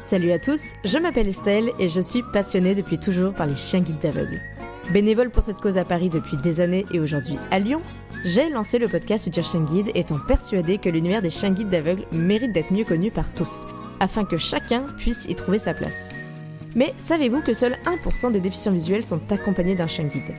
Salut à tous, je m'appelle Estelle et je suis passionnée depuis toujours par les chiens guides d'aveugles. Bénévole pour cette cause à Paris depuis des années et aujourd'hui à Lyon, j'ai lancé le podcast Futur Chien Guide étant persuadée que l'univers des chiens guides d'aveugles mérite d'être mieux connu par tous, afin que chacun puisse y trouver sa place. Mais savez-vous que seuls 1% des déficients visuels sont accompagnés d'un chien guide ?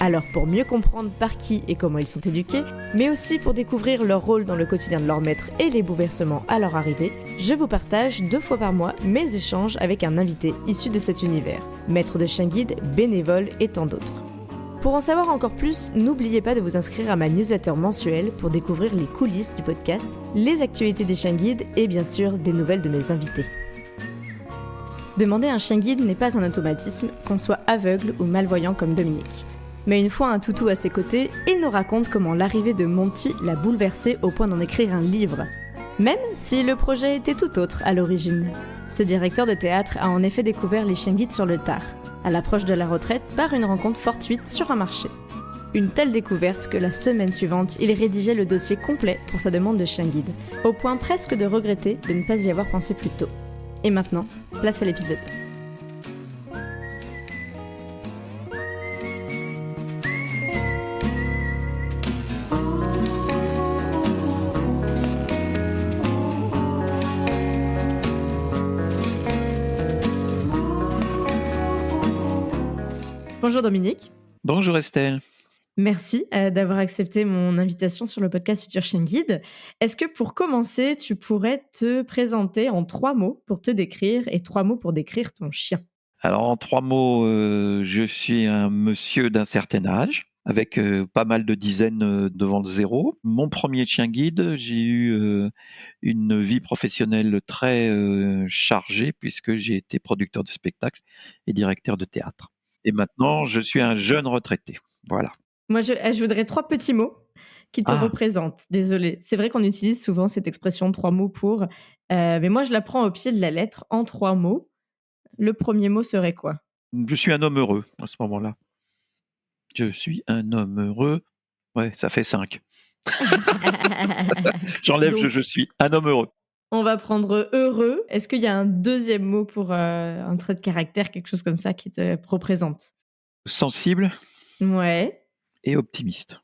Alors pour mieux comprendre par qui et comment ils sont éduqués, mais aussi pour découvrir leur rôle dans le quotidien de leur maître et les bouleversements à leur arrivée, je vous partage 2 fois par mois mes échanges avec un invité issu de cet univers, maître de chien guide, bénévole et tant d'autres. Pour en savoir encore plus, n'oubliez pas de vous inscrire à ma newsletter mensuelle pour découvrir les coulisses du podcast, les actualités des chiens guides et bien sûr des nouvelles de mes invités. Demander un chien guide n'est pas un automatisme, qu'on soit aveugle ou malvoyant comme Dominique. Mais une fois un toutou à ses côtés, il nous raconte comment l'arrivée de Monty l'a bouleversé au point d'en écrire un livre. Même si le projet était tout autre à l'origine. Ce directeur de théâtre a en effet découvert les chiens guides sur le tard, à l'approche de la retraite par une rencontre fortuite sur un marché. Une telle découverte que la semaine suivante, il rédigeait le dossier complet pour sa demande de chien guide, au point presque de regretter de ne pas y avoir pensé plus tôt. Et maintenant, place à l'épisode. Bonjour Dominique. Bonjour Estelle. Merci d'avoir accepté mon invitation sur le podcast Futur Chien Guide. Est-ce que pour commencer, tu pourrais te présenter en 3 mots pour te décrire et 3 mots pour décrire ton chien ? Alors en 3 mots, je suis un monsieur d'un certain âge, avec pas mal de dizaines devant le zéro. Mon premier chien guide, j'ai eu une vie professionnelle très chargée puisque j'ai été producteur de spectacles et directeur de théâtre. Et maintenant, je suis un jeune retraité. Voilà. Moi, je voudrais 3 petits mots qui te Ah, représentent. Désolée. C'est vrai qu'on utilise souvent cette expression 3 mots pour, mais moi je la prends au pied de la lettre en 3 mots. Le premier mot serait quoi ? je suis un homme heureux à ce moment-là. Je suis un homme heureux. Ouais, ça fait 5. J'enlève Donc, je suis un homme heureux. on va prendre heureux. Est-ce qu'il y a un deuxième mot pour un trait de caractère, quelque chose comme ça qui te représente ? Sensible Ouais, et optimiste.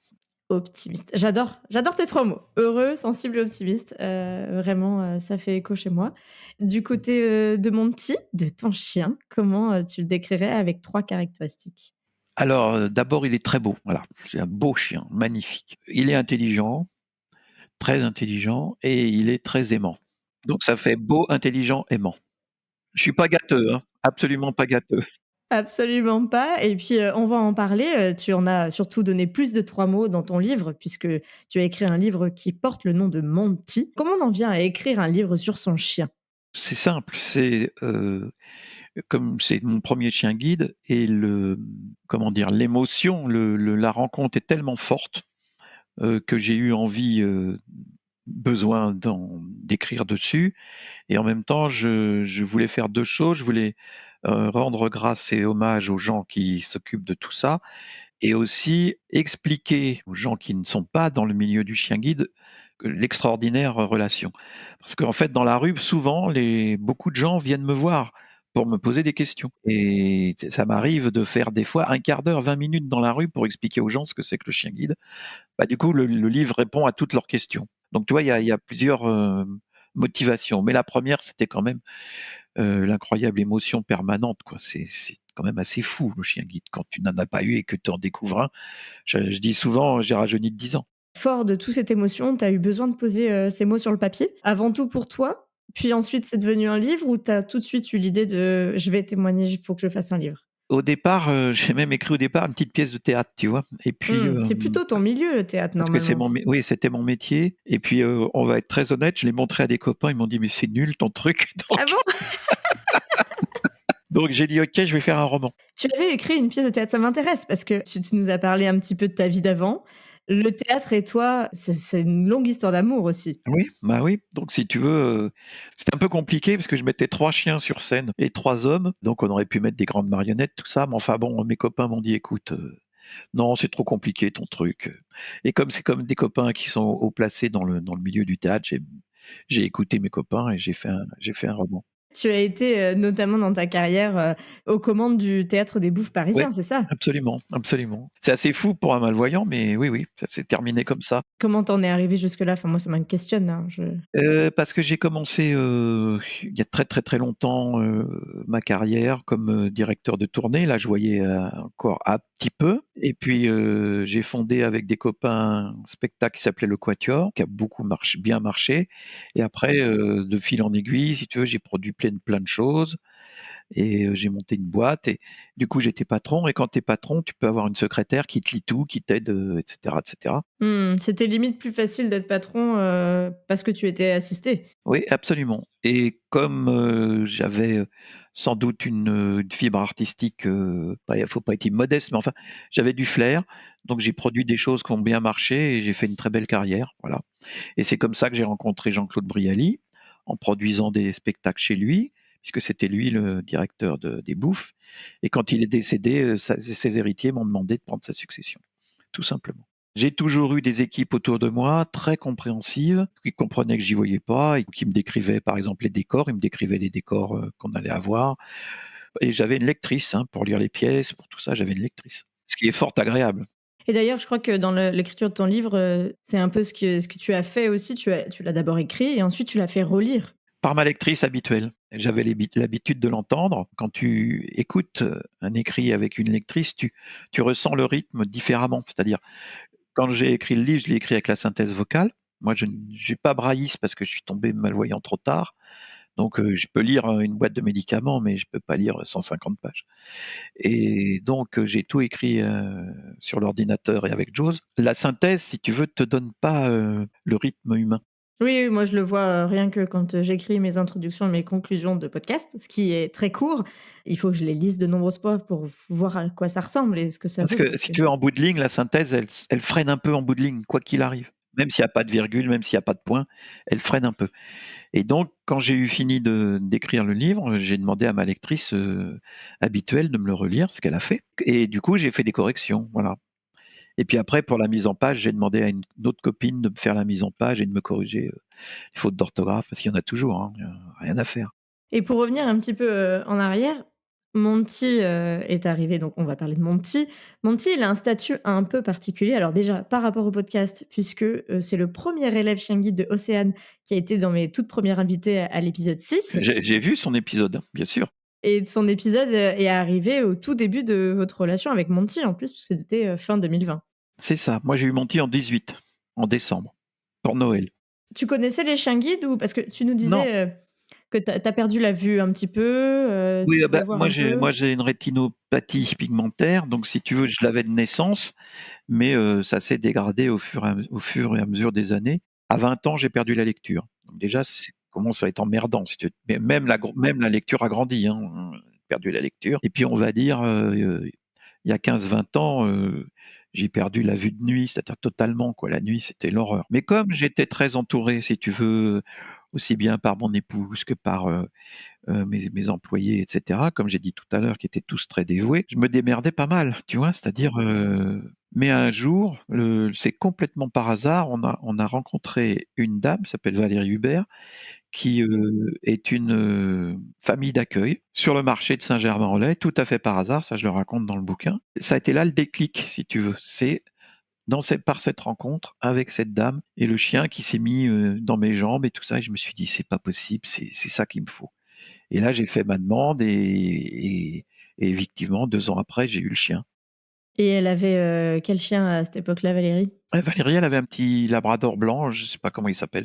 optimiste. J'adore tes 3 mots. Heureux, sensible et optimiste. Vraiment, ça fait écho chez moi. Du côté de mon petit, de ton chien, comment tu le décrirais avec 3 caractéristiques ? Alors, d'abord, il est très beau. Voilà, c'est un beau chien, magnifique. Il est intelligent, très intelligent, et il est très aimant. Donc, ça fait beau, intelligent, aimant. Je suis pas gâteux, hein, absolument pas gâteux. Absolument pas. Et puis, on va en parler. Tu en as surtout donné plus de 3 mots dans ton livre, puisque tu as écrit un livre qui porte le nom de Monty. Comment on en vient à écrire un livre sur son chien ? C'est simple, c'est comme c'est mon premier chien guide et comment dire, l'émotion, la rencontre est tellement forte que j'ai eu envie, besoin d'écrire dessus. Et en même temps, je voulais faire 2 choses. Je voulais rendre grâce et hommage aux gens qui s'occupent de tout ça et aussi expliquer aux gens qui ne sont pas dans le milieu du chien guide l'extraordinaire relation. Parce qu'en fait, dans la rue, souvent, beaucoup de gens viennent me voir pour me poser des questions. Et ça m'arrive de faire des fois 1/4 d'heure, 20 minutes dans la rue pour expliquer aux gens ce que c'est que le chien guide. Bah, du coup, le livre répond à toutes leurs questions. Donc, tu vois, il y a plusieurs motivations. Mais la première, c'était quand même l'incroyable émotion permanente, quoi. C'est quand même assez fou, le chien guide, quand tu n'en as pas eu et que tu en découvres un. Je dis souvent, j'ai rajeuni de 10 ans. Fort de toute cette émotion, tu as eu besoin de poser ces mots sur le papier, avant tout pour toi, puis ensuite c'est devenu un livre ou tu as tout de suite eu l'idée de je vais témoigner, il faut que je fasse un livre ? Au départ, j'ai même écrit au départ une petite pièce de théâtre, tu vois. Et puis, C'est plutôt ton milieu, le théâtre, parce que normalement. oui, c'était mon métier. Et puis, on va être très honnête, je l'ai montré à des copains, ils m'ont dit, mais c'est nul ton truc. Ah bon ? Donc j'ai dit, ok, je vais faire un roman. Tu avais écrit une pièce de théâtre, ça m'intéresse parce que tu nous as parlé un petit peu de ta vie d'avant. Le théâtre et toi, c'est une longue histoire d'amour aussi. Oui, bah oui. Donc si tu veux, c'était un peu compliqué parce que je mettais 3 chiens sur scène et 3 hommes. Donc on aurait pu mettre des grandes marionnettes, tout ça. Mais enfin bon, mes copains m'ont dit, écoute, non, c'est trop compliqué ton truc. Et comme c'est comme des copains qui sont haut placés dans le milieu du théâtre, j'ai écouté mes copains et j'ai fait un roman. Tu as été, notamment dans ta carrière, aux commandes du Théâtre des Bouffes Ouais, parisien, c'est ça? absolument, absolument. C'est assez fou pour un malvoyant, mais oui, oui, ça s'est terminé comme ça. Comment t'en es arrivé jusque-là? Enfin, moi, ça me questionne, hein, Parce que j'ai commencé, il y a très, très, très longtemps, ma carrière comme, directeur de tournée. Là, je voyais, encore un petit peu et puis, j'ai fondé avec des copains un spectacle qui s'appelait Le Quatuor, qui a beaucoup bien marché et après, de fil en aiguille, si tu veux, j'ai produit plein de choses et j'ai monté une boîte et du coup, j'étais patron et quand tu es patron, tu peux avoir une secrétaire qui te lit tout, qui t'aide, et cetera, et cetera. C'était limite plus facile d'être patron, parce que tu étais assisté? Oui, absolument et comme, j'avais, sans doute une fibre artistique, pas faut pas être immodeste, mais enfin, j'avais du flair, donc j'ai produit des choses qui ont bien marché et j'ai fait une très belle carrière, voilà et c'est comme ça que j'ai rencontré Jean-Claude Brialy, en produisant des spectacles chez lui, puisque c'était lui le directeur des Bouffes et quand il est décédé, ses héritiers m'ont demandé de prendre sa succession, tout simplement. J'ai toujours eu des équipes autour de moi très compréhensives, qui comprenaient que j'y voyais pas et qui me décrivaient par exemple les décors. Ils me décrivaient les décors qu'on allait avoir. Et j'avais une lectrice hein, pour lire les pièces, pour tout ça, j'avais une lectrice. Ce qui est fort agréable. Et d'ailleurs, je crois que dans l'écriture de ton livre, c'est un peu ce que tu as fait aussi. Tu l'as d'abord écrit et ensuite tu l'as fait relire. Par ma lectrice habituelle. J'avais l'habitude de l'entendre. Quand tu écoutes un écrit avec une lectrice, tu ressens le rythme différemment. C'est-à-dire, quand j'ai écrit le livre, je l'ai écrit avec la synthèse vocale. Moi, je n'ai pas braillisse parce que je suis tombé malvoyant trop tard. Donc, je peux lire une boîte de médicaments, mais je peux pas lire 150 pages. Et donc, j'ai tout écrit sur l'ordinateur et avec JAWS. La synthèse, si tu veux, te donne pas le rythme humain. Oui, oui, moi je le vois, rien que quand, j'écris mes introductions et mes conclusions de podcast, ce qui est très court. Il faut que je les lise de nombreuses fois pour voir à quoi ça ressemble et ce que ça Parce vaut que parce si que tu veux, en bout de ligne, la synthèse, elle freine un peu en bout de ligne, quoi qu'il arrive. Même s'il n'y a pas de virgule, même s'il n'y a pas de point, elle freine un peu. Et donc, quand j'ai eu fini d'écrire le livre, j'ai demandé à ma lectrice habituelle de me le relire, ce qu'elle a fait. Et du coup, j'ai fait des corrections, voilà. Et puis après, pour la mise en page, j'ai demandé à une autre copine de me faire la mise en page et de me corriger les fautes d'orthographe, parce qu'il y en a toujours, hein, il y a rien à faire. et pour revenir un petit peu, en arrière, Monty, est arrivé, donc on va parler de Monty. Monty, il a un statut un peu particulier. Alors déjà, par rapport au podcast, puisque, c'est le premier élève chien guide de Océane qui a été dans mes toutes premières invitées à l'épisode 6 J'ai vu son épisode, bien sûr. et son épisode, est arrivé au tout début de votre relation avec Monty en plus, puisque c'était, fin 2020. C'est ça. Moi, j'ai eu mon petit en 18, en décembre, pour Noël. Tu connaissais les chiens guides ou parce que tu nous Non, disais, que tu as perdu la vue un petit peu, tu oui, pouvais bah, voir un peu? moi j'ai une rétinopathie pigmentaire, donc si tu veux, je l'avais de naissance, mais ça s'est dégradé au fur et à mesure des années. À 20 ans, j'ai perdu la lecture. Donc déjà, c'est commence à être emmerdant si tu mais même la lecture a grandi, hein, perdu la lecture et puis on va dire, il y a 15-20 ans, j'ai perdu la vue de nuit, c'est-à-dire totalement quoi. La nuit, c'était l'horreur. Mais comme j'étais très entouré, si tu veux, aussi bien par mon épouse que par, mes employés et cetera, comme j'ai dit tout à l'heure, qui étaient tous très dévoués, je me démerdais pas mal, tu vois? C'est-à-dire, mais un jour, c'est complètement par hasard, on a rencontré une dame, qui s'appelle Valérie Hubert, qui, est une, famille d'accueil sur le marché de Saint-Germain-en-Laye, tout à fait par hasard, ça je le raconte dans le bouquin. Ça a été là le déclic, si tu veux. C'est par cette rencontre avec cette dame et le chien qui s'est mis, dans mes jambes et tout ça et je me suis dit: «C'est pas possible, c'est ça qu'il me faut». Et là, j'ai fait ma demande et effectivement 2 ans après, j'ai eu le chien. Et elle avait, quel chien à cette époque-là, Valérie? Valérie, elle avait un petit labrador blanc, je sais pas comment il s'appelle.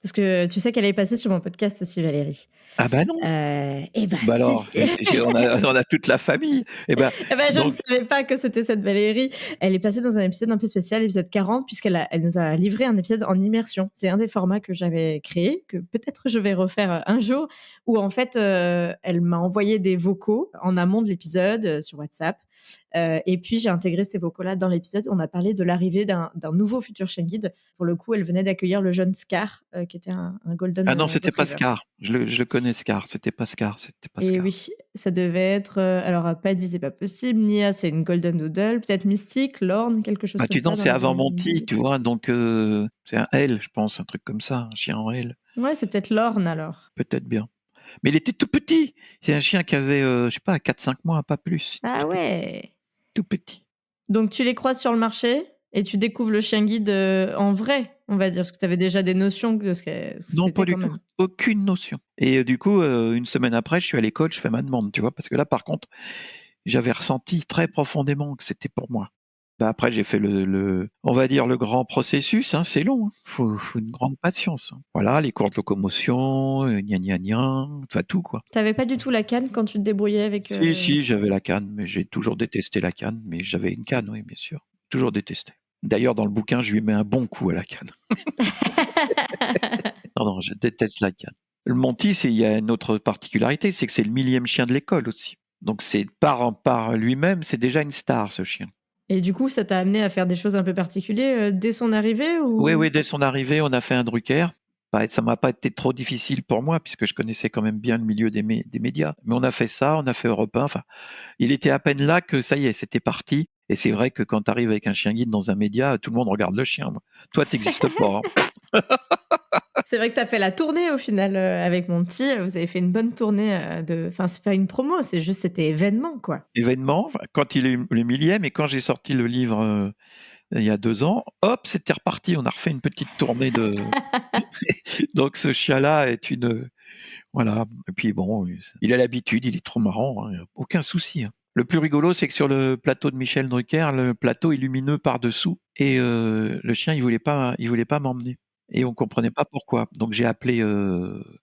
Parce que tu sais qu'elle est passée sur mon podcast aussi, Valérie? Ah bah non! Et bah Bah si! alors, on a toute la famille et bah Eh bah, je ne donc savais pas que c'était cette Valérie. Elle est passée dans un épisode un peu spécial, l'épisode 40, elle nous a livré un épisode en immersion. C'est un des formats que j'avais créé, que peut-être je vais refaire, un jour, où en fait, elle m'a envoyé des vocaux en amont de l'épisode, sur WhatsApp. Et puis j'ai intégré ces vocaux-là dans l'épisode. On a parlé de l'arrivée d'un nouveau futur chien guide. Pour le coup, elle venait d'accueillir le jeune Scar, qui était un golden, ah non, c'était pas retriever. Scar. Je le connais Scar, c'était pas Scar, c'était pas Et Scar. oui, ça devait être, alors Paddy, c'est pas possible, Nia, c'est une golden doodle, peut-être Mystique, Lorne, quelque chose Bah comme tu ça non, dans c'est les avant années Monty, 2010. tu vois? Donc c'est un L, je pense, un truc comme ça, un chien en L, Ouais, c'est peut-être Lorne alors. peut-être bien. Mais il était tout petit. C'est un chien qui avait, je sais pas, 4-5 mois, pas plus. Ah Tout petit, ouais! tout petit. Donc tu les croises sur le marché et tu découvres le chien guide, en vrai, on va dire, parce que tu avais déjà des notions de ce que Non, pas c'était du quand tout. même. Aucune notion. Et du coup, une semaine après, je suis à l'école, je fais ma demande, tu vois? Parce que là, par contre, j'avais ressenti très profondément que c'était pour moi. Bah, après, j'ai fait on va dire le grand processus, hein, c'est long, hein. Faut une grande patience, hein. Voilà, les cours de locomotion, gna gna gna, enfin tout, quoi. Tu avais pas du tout la canne quand tu te débrouillais avec, Si, si, j'avais la canne, mais j'ai toujours détesté la canne, mais j'avais une canne, oui, bien sûr. Toujours détesté. D'ailleurs, dans le bouquin, je lui mets un bon coup à la canne. Non, non, je déteste la canne. Le Monty, il y a une autre particularité, c'est que c'est le millième chien de l'école aussi. Donc c'est par lui-même, c'est déjà une star, ce chien. Et du coup, ça t'a amené à faire des choses un peu particuliers, dès son arrivée Oui, ou? oui, dès son arrivée, on a fait un Drucker. Bah, ça m'a pas été trop difficile pour moi, puisque je connaissais quand même bien le milieu des médias. Mais on a fait ça, on a fait Europe 1. Enfin, il était à peine là que ça y est, c'était parti. Et c'est vrai que quand tu arrives avec un chien guide dans un média, tout le monde regarde le chien. Toi, t'existes pas, hein. C'est vrai que tu as fait la tournée au final, avec mon petit, vous avez fait une bonne tournée, enfin c'est pas une promo, c'est juste c'était événement, quoi. Événement, enfin, quand il est le millième et quand j'ai sorti le livre il y a 2 ans, hop, c'était reparti. On a refait une petite tournée de. Donc ce chien-là est une. Voilà. Et puis bon, il a l'habitude, il est trop marrant, hein, aucun souci, hein. Le plus rigolo, c'est que sur le plateau de Michel Drucker, le plateau est lumineux par-dessous et le chien, il voulait pas m'emmener et on comprenait pas pourquoi. Donc j'ai appelé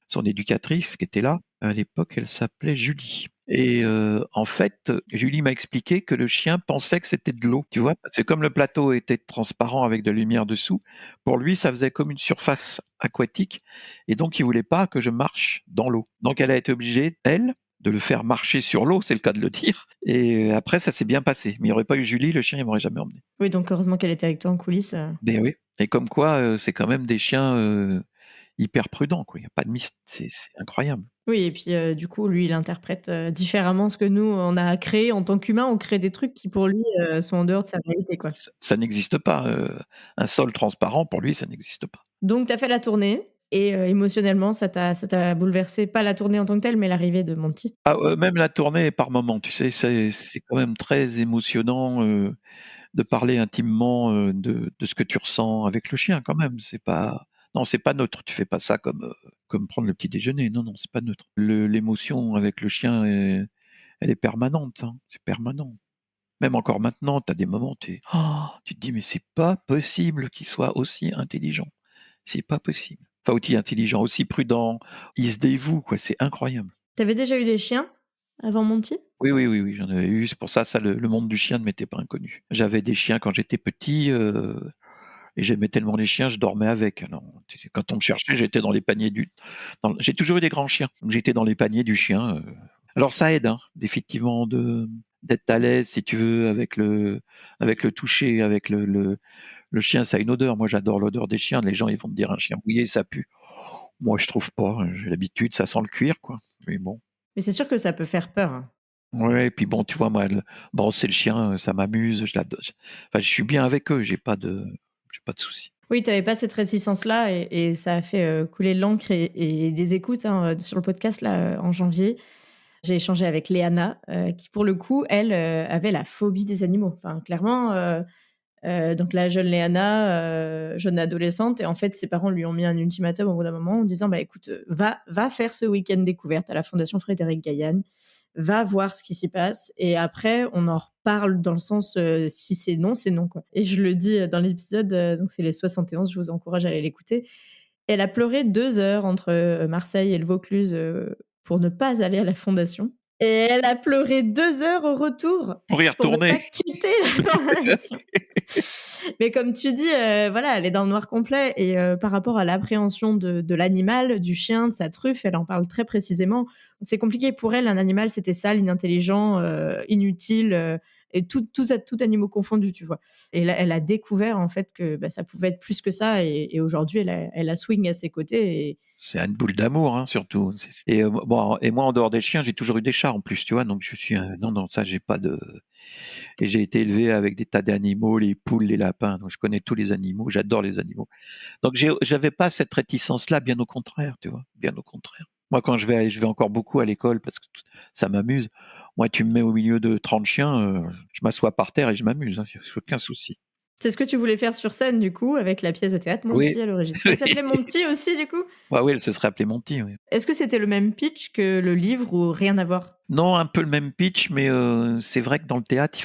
son éducatrice qui était là. À l'époque, elle s'appelait Julie. Et en fait, Julie m'a expliqué que le chien pensait que c'était de l'eau, tu vois? Parce que comme le plateau était transparent avec de la lumière dessous, pour lui, ça faisait comme une surface aquatique et donc il voulait pas que je marche dans l'eau. Donc elle a été obligée, elle, de le faire marcher sur l'eau, c'est le cas de le dire. Et après, ça s'est bien passé. Mais il n'y aurait pas eu Julie, le chien, il m'aurait jamais emmené. Oui, donc heureusement qu'elle était avec toi en coulisses, Ben oui. Et comme quoi, c'est quand même des chiens hyper prudents, quoi. Il n'y a pas de mystère, c'est incroyable. Oui et puis, du coup, lui, il interprète, différemment ce que nous, on a créé en tant qu'humains. On crée des trucs qui pour lui, sont en dehors de sa réalité, quoi. Ça n'existe pas. Un sol transparent, pour lui, ça n'existe pas. Donc tu as fait la tournée et émotionnellement, ça t'a bouleversé, pas la tournée en tant que telle, mais l'arrivée de mon petit? Ah, même la tournée par moment, tu sais, c'est quand même très émotionnant de parler intimement de ce que tu ressens avec le chien quand même. C'est pas, non, c'est pas neutre. Tu fais pas ça comme prendre le petit déjeuner. Non, non, c'est pas neutre. L'émotion avec le chien, elle est permanente, hein. C'est permanent. Même encore maintenant, tu as des moments, tu te dis mais c'est pas possible qu'il soit aussi intelligent. C'est pas possible. Enfin, aussi intelligent, aussi prudent. Il se dévoue, quoi. C'est incroyable. Tu avais déjà eu des chiens avant mon petit? Oui, oui, oui, oui, j'en avais eu. C'est pour ça, le monde du chien ne m'était pas inconnu. J'avais des chiens quand j'étais petit, et j'aimais tellement les chiens, je dormais avec. Alors, quand on me cherchait, j'étais dans les paniers j'ai toujours eu des grands chiens, donc j'étais dans les paniers du chien. Alors ça aide, hein, effectivement, d'être à l'aise, si tu veux, avec le toucher, avec le chien, ça a une odeur. Moi, j'adore l'odeur des chiens. Les gens, ils vont me dire un chien mouillé, ça pue. Moi, je trouve pas. J'ai l'habitude, ça sent le cuir, quoi. Mais bon. Mais c'est sûr que ça peut faire peur, hein. Ouais, et puis bon, tu vois, moi, brosser le chien, ça m'amuse, enfin, je suis bien avec eux, j'ai pas de soucis. Oui, tu avais pas cette réticence-là et ça a fait, couler de l'encre et des écoutes, hein, sur le podcast là, en janvier. J'ai échangé avec Léana, qui pour le coup, elle, avait la phobie des animaux. Enfin clairement, donc la jeune Léana, jeune adolescente et en fait ses parents lui ont mis un ultimatum au bout d'un moment en disant: «Bah écoute, va faire ce week-end découverte à la Fondation Frédéric Gaillane, va voir ce qui s'y passe et après on en reparle dans le sens, si c'est non, quoi» et je le dis, dans l'épisode, donc c'est les 71, je vous encourage à aller l'écouter. Elle a pleuré 2 heures entre, Marseille et le Vaucluse, pour ne pas aller à la Fondation et elle a pleuré 2 heures au retour Pour y pour ne pas retourner. quitter la Fondation. Mais comme tu dis, voilà, elle est dans le noir complet et par rapport à l'appréhension de l'animal, du chien, de sa truffe, elle en parle très précisément. C'est compliqué pour elle, un animal, c'était sale, inintelligent, inutile, et tout animaux confondus, tu vois? Et là, elle a découvert en fait que, bah, ça pouvait être plus que ça et aujourd'hui elle a Swing à ses côtés et C'est une boule d'amour, hein, surtout. Et bon, et moi, en dehors des chiens, j'ai toujours eu des chats en plus, tu vois, donc je suis non, non, ça, j'ai pas de. Et j'ai été élevé avec des tas d'animaux, les poules, les lapins, donc je connais tous les animaux, j'adore les animaux. Donc j'avais pas cette réticence-là, bien au contraire, tu vois, bien au contraire. Moi, quand je vais encore beaucoup à l'école parce que ça m'amuse. Moi, tu me mets au milieu de 30 chiens, je m'assois par terre et je m'amuse, hein, j'ai aucun souci. C'est ce que tu voulais faire sur scène, du coup, avec la pièce de théâtre Oui. Monty à l'origine. Elle s'appelait Monty aussi, du coup? Bah oui, elle se serait appelée Monty, oui. Est-ce que c'était le même pitch que le livre ou rien à voir? Non, un peu le même pitch, mais c'est vrai que dans le théâtre, il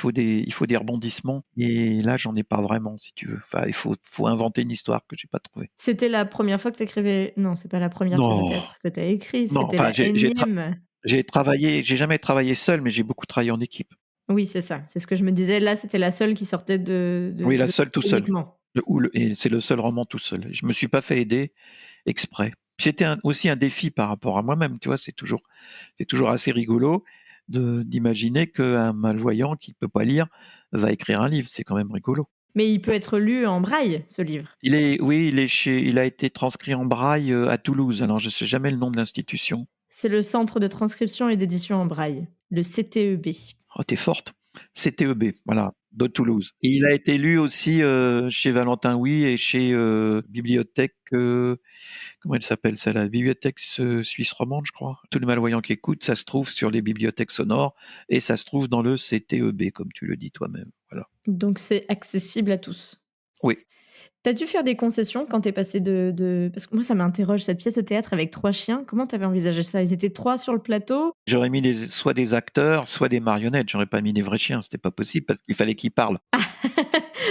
faut des rebondissements et là, j'en ai pas vraiment, si tu veux. Enfin, il faut inventer une histoire que j'ai pas trouvée. C'était la première fois que tu écrivais non, c'est pas la première pièce de Non, théâtre que tu as écrit, non, c'était enfin, la énième. j'ai jamais travaillé seul, mais j'ai beaucoup travaillé en équipe. Oui, c'est ça, c'est ce que je me disais. Là, c'était la seule qui sortait Oui, la de seule tout seul. uniquement. Et c'est le seul roman tout seul. Je me suis pas fait aider exprès. C'était aussi un défi par rapport à moi-même, tu vois? C'est toujours assez rigolo d'imaginer qu'un malvoyant qui peut pas lire va écrire un livre. C'est quand même rigolo. Mais il peut être lu en braille, ce livre? Oui, il a été transcrit en braille, à Toulouse. Alors je sais jamais le nom de l'institution. C'est le Centre de transcription et d'édition en braille, le CTEB. Oh, tu forte. CTEB, voilà, de Toulouse. Et il a été lu aussi, chez Valentin Houy et chez, Bibliothèque, comment elle s'appelle celle-là? Bibliothèque Suisse romande, je crois. Tous les malvoyants qui écoutent, ça se trouve sur les bibliothèques sonores et ça se trouve dans le CTEB, comme tu le dis toi-même. Voilà. Donc c'est accessible à tous. Oui, Tu as dû faire des concessions quand tu es passé de parce que moi ça m'interroge cette pièce de théâtre avec 3 chiens, comment tu avais envisagé ça? Ils étaient 3 sur le plateau? j'aurais mis soit des acteurs, soit des marionnettes. J'aurais pas mis des vrais chiens, c'était pas possible parce qu'il fallait qu'ils parlent.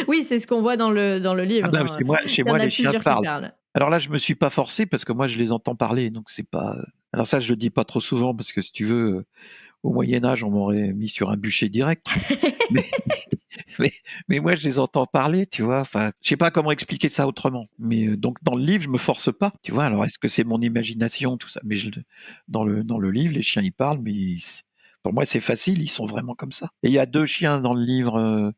Oui, c'est ce qu'on voit dans le Ah livre, ben, hein, chez il y en moi, a les chiens plusieurs qui parlent. parlent. Alors là, je me suis pas forcé parce que moi, je les entends parler, donc c'est pas. Alors ça, je le dis pas trop souvent parce que si tu veux, au Moyen Âge, on m'aurait mis sur un bûcher direct. Mais mais mais moi, je les entends parler, tu vois? Enfin, je sais pas comment expliquer ça autrement. Mais donc dans le livre, je me force pas, tu vois? Alors est-ce que c'est mon imagination, tout ça? Mais dans le livre, les chiens, ils parlent, mais pour moi, c'est facile, ils sont vraiment comme ça. Et il y a 2 chiens dans le livre,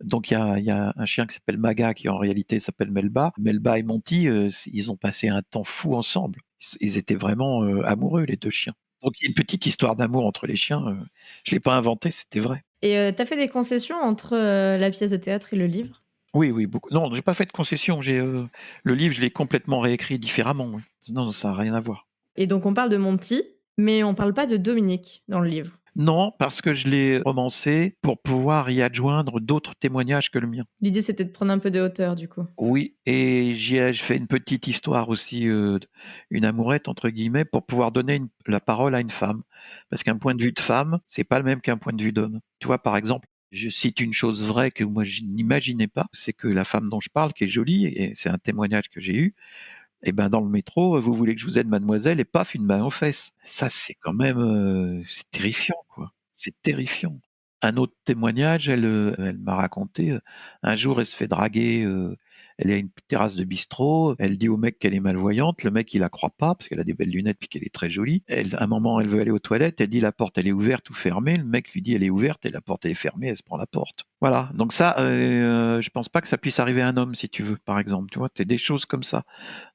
donc il y a un chien qui s'appelle Maga, qui en réalité s'appelle Melba. Melba et Monty, ils ont passé un temps fou ensemble. Ils étaient vraiment, amoureux les 2 chiens. Donc il y a une petite histoire d'amour entre les chiens, je l'ai pas inventé, c'était vrai. Et tu as fait des concessions entre, la pièce de théâtre et le livre? Oui, oui, beaucoup. Non, j'ai pas fait de concession, le livre, je l'ai complètement réécrit différemment, oui. Non, ça a rien à voir. Et donc on parle de Monty, mais on parle pas de Dominique dans le livre. Non, parce que je l'ai romancé pour pouvoir y adjoindre d'autres témoignages que le mien. L'idée c'était de prendre un peu de hauteur du coup. Oui, et j'y ai fait une petite histoire aussi, une «amourette» entre guillemets, pour pouvoir donner la parole à une femme. Parce qu'un point de vue de femme, c'est pas le même qu'un point de vue d'homme. Tu vois, par exemple, je cite une chose vraie que moi je n'imaginais pas, c'est que la femme dont je parle, qui est jolie, et c'est un témoignage que j'ai eu, et ben dans le métro, «Vous voulez que je vous aide mademoiselle?» et paf, une main aux fesses. Ça, c'est quand même, c'est terrifiant, quoi. C'est terrifiant. Un autre témoignage, elle m'a raconté, un jour, elle se fait draguer, elle est à une terrasse de bistrot, elle dit au mec qu'elle est malvoyante, le mec, il la croit pas parce qu'elle a des belles lunettes puis qu'elle est très jolie. À un moment, elle veut aller aux toilettes, elle dit: «La porte, elle est ouverte ou fermée?» Le mec lui dit: «Elle est ouverte» et la porte, elle est fermée, elle se prend la porte. Voilà, donc ça, je pense pas que ça puisse arriver à un homme, si tu veux, par exemple, tu vois? C'est des choses comme ça.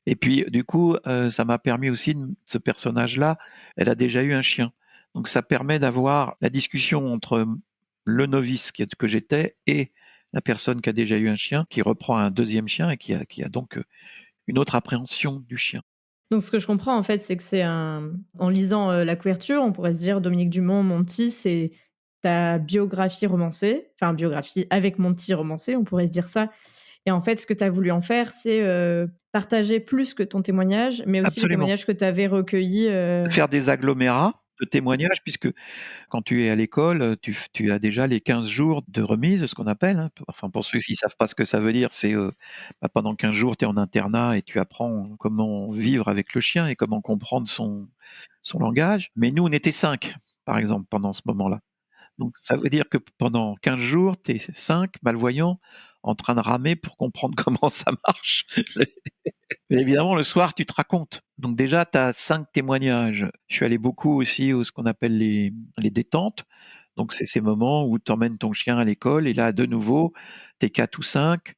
Et puis, du coup, ça m'a permis aussi ce personnage-là, elle a déjà eu un chien. Donc ça permet d'avoir la discussion entre le novice que j'étais et la personne qui a déjà eu un chien, qui reprend un deuxième chien et qui a donc, une autre appréhension du chien. Donc ce que je comprends en fait, c'est que c'est un en lisant, la couverture, on pourrait se dire Dominique Dumont, Monty, c'est ta biographie romancée, enfin biographie avec Monty romancée, on pourrait se dire ça. Et en fait, ce que tu as voulu en faire, c'est, partager plus que ton témoignage, mais aussi les Absolument. témoignages que tu avais recueillis, Faire des agglomérats de témoignages puisque quand tu es à l'école, tu as déjà les 15 jours de remise, ce qu'on appelle, hein. Enfin, pour ceux qui savent pas ce que ça veut dire, c'est, pendant 15 jours, tu es en internat et tu apprends comment vivre avec le chien et comment comprendre son langage. Mais nous, on était 5, par exemple, pendant ce moment-là. Donc ça veut dire que pendant 15 jours, tu es 5 malvoyants en train de ramer pour comprendre comment ça marche. Et évidemment, le soir, tu te racontes. Donc déjà, tu as 5 témoignages. Je suis allé beaucoup aussi ce qu'on appelle les détentes. Donc c'est ces moments où tu emmènes ton chien à l'école et là, de nouveau, tu es 4 ou 5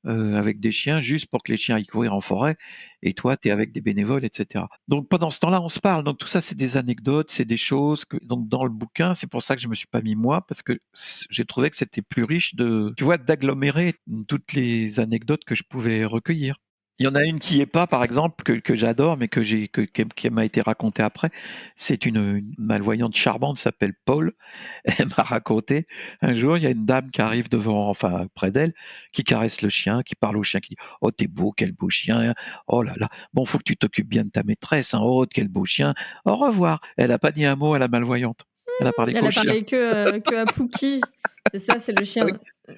avec des chiens juste pour que les chiens aillent courir en forêt et toi, tu es avec des bénévoles et cetera. Donc pendant ce temps-là, on se parle. Donc tout ça, c'est des anecdotes, c'est des choses que donc dans le bouquin, c'est pour ça que je me suis pas mis moi parce que j'ai trouvé que c'était plus riche de tu vois, d'agglomérer toutes les anecdotes que je pouvais recueillir. Il y en a une qui est pas, par exemple, que j'adore, mais qui m'a été racontée après. C'est une malvoyante charmante, s'appelle Paul. Elle m'a raconté un jour, il y a une dame qui arrive enfin près d'elle, qui caresse le chien, qui parle au chien, qui dit oh t'es beau, quel beau chien. Oh là là, bon faut que tu t'occupes bien de ta maîtresse. Hein. Oh quel beau chien. Au revoir. Elle n'a pas dit un mot à la malvoyante. Elle a parlé Elle qu'au a chien. parlé que à Pookie. C'est ça, c'est Ah oui,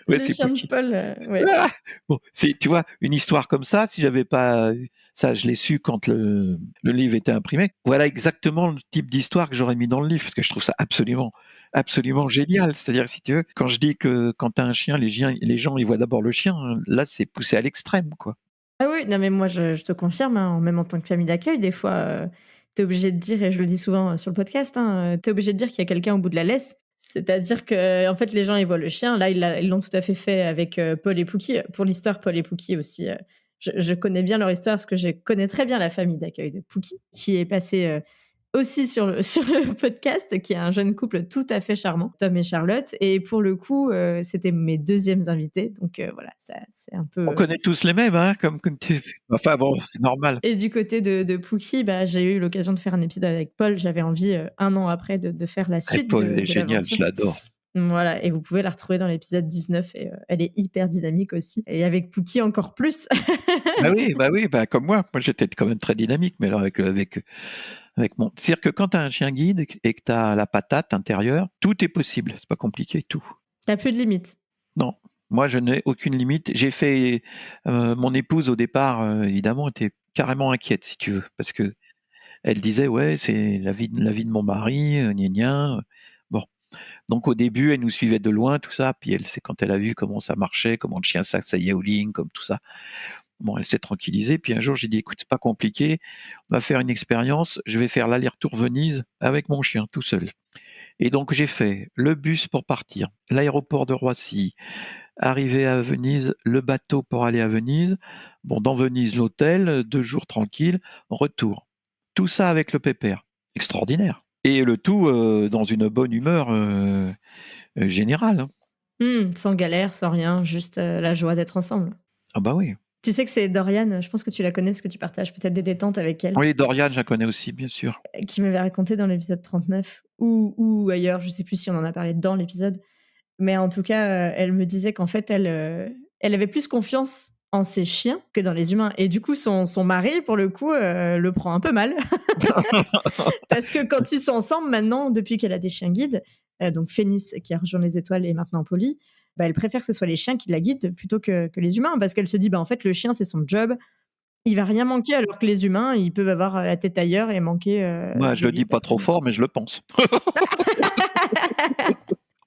ouais, le c'est chien de Pookie. Paul, ouais. Ah bon, tu vois, une histoire comme ça, si j'avais pas ça, je l'ai su quand le livre était imprimé. Voilà exactement le type d'histoire que j'aurais mis dans le livre, parce que je trouve ça absolument, absolument génial. C'est-à-dire, si tu veux, quand je dis que quand tu as un chien, les gens, ils voient d'abord le chien, là, c'est poussé à l'extrême, quoi. Ah oui, non mais moi je te confirme, hein, même en tant que famille d'accueil, des fois, tu es obligé de dire et je le dis souvent, sur le podcast, hein, tu es obligé de dire qu'il y a quelqu'un au bout de la laisse. C'est-à-dire que en fait, les gens, ils voient le chien. Là, ils l'ont tout à fait fait avec, Paul et Pookie. Pour l'histoire, Paul et Pookie aussi, je connais bien leur histoire parce que je connais très bien la famille d'accueil de Pookie, qui est passée, aussi sur le sur le podcast, qui est un jeune couple tout à fait charmant, Tom et Charlotte et pour le coup, c'était mes deuxièmes invités donc voilà, ça c'est un On peu, connaît tous les mêmes, hein, comme tu enfin bon, c'est normal. et du côté de Pookie, bah, j'ai eu l'occasion de faire un épisode avec Paul. J'avais envie, 1 an après de faire la Et suite Paul, elle est de géniale, je l'aventure. l'adore. Voilà et vous pouvez la retrouver dans l'épisode 19 et elle est hyper dynamique aussi et avec Pookie encore plus. Bah oui, bah comme moi. Moi, j'étais quand même très dynamique, mais alors avec mon c'est-à-dire que quand tu as un chien guide et que tu as la patate intérieure, tout est possible, c'est pas compliqué, tout. Tu plus de limites. Non, moi je n'ai aucune limite. J'ai fait mon épouse au départ, évidemment, était carrément inquiète, si tu veux, parce que elle disait ouais, c'est la vie de mon mari, gna gna. Bon, donc au début, elle nous suivait de loin, tout ça. Puis c'est quand elle a vu comment ça marchait, comment le chien s'asseyait au ligne, comme tout ça. Bon, elle s'est tranquillisée. Puis un jour, j'ai dit écoute, c'est pas compliqué, on va faire une expérience. Je vais faire l'aller-retour Venise avec mon chien, tout seul. Et donc j'ai fait le bus pour partir, l'aéroport de Roissy, arrivé à Venise, le bateau pour aller à Venise. Bon, dans Venise, l'hôtel, 2 jours tranquille, retour. Tout ça avec le pépère. Extraordinaire. Et le tout dans une bonne humeur générale. Hein. Sans galère, sans rien, juste, la joie d'être ensemble. Ah bah oui. Tu sais que c'est Dorian, je pense que tu la connais parce que tu partages peut-être des détentes avec elle, Oui, Dorian, je la connais aussi, bien sûr. qui m'avait raconté dans l'épisode 39 ou ailleurs, je sais plus si on en a parlé dans l'épisode. Mais en tout cas, elle me disait qu'en fait, elle avait plus confiance en ses chiens que dans les humains. Et du coup, son mari, pour le coup, le prend un peu mal. Parce que quand ils sont ensemble maintenant, depuis qu'elle a des chiens guides, donc Phénis qui a rejoint les étoiles et maintenant Polly, bah, elle préfère que ce soit les chiens qui la guident plutôt que les humains. Parce qu'elle se dit, bah, en fait, le chien, c'est son job. Il va rien manquer, alors que les humains, ils peuvent avoir la tête ailleurs et manquer Moi, je de le vie. dis pas trop fort, mais je le pense.